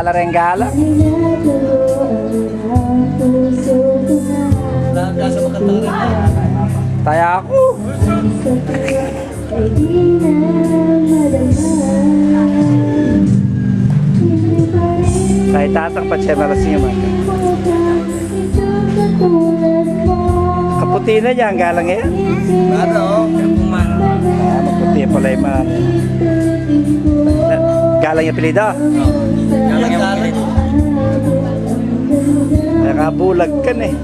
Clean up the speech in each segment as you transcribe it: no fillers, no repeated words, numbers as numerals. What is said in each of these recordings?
Gala. Nasa makatang rin na. Taya ako. Saya tatang pa siya malasing naman. Kaputi na dyan, galang yan. Ano? Kuman. Maputi pala yung man. Galang yung apelido. Galang yung galing. Nakabulag ka na eh.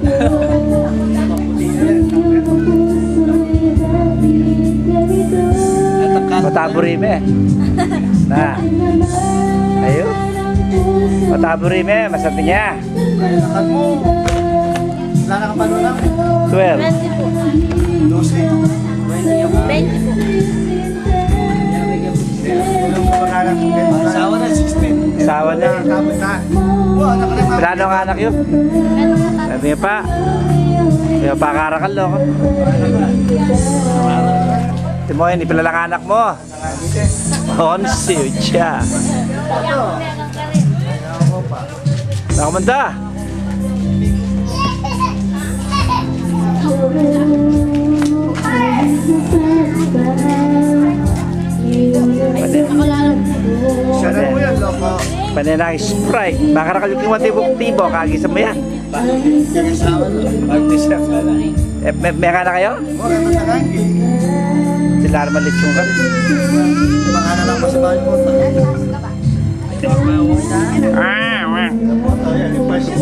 Mataburi me. Nah. Ayo. Mataburi me, masarap niya. Kailangan mo. Wala na kang pano lang. 12. 12. 20 po. Asawa na, 16. Sawa niya. Kapit na. Oh, anak ka na. Pilano ang anak yun. Sabi niya pa. Yung pakarakal lo. Timo yun, ipilalang anak mo. Onsi, siya. Nakamanda. Siya na po yan, loko. Panenang Sprite. Bakarakal yung tibo. Kagisa mo yan. Yung asawa na. May ka na kayo? Oh, ano na lang. Sila naman litsong ka rin. Mga na lang pa sa bahay mo. Ah, Yan, yung passion.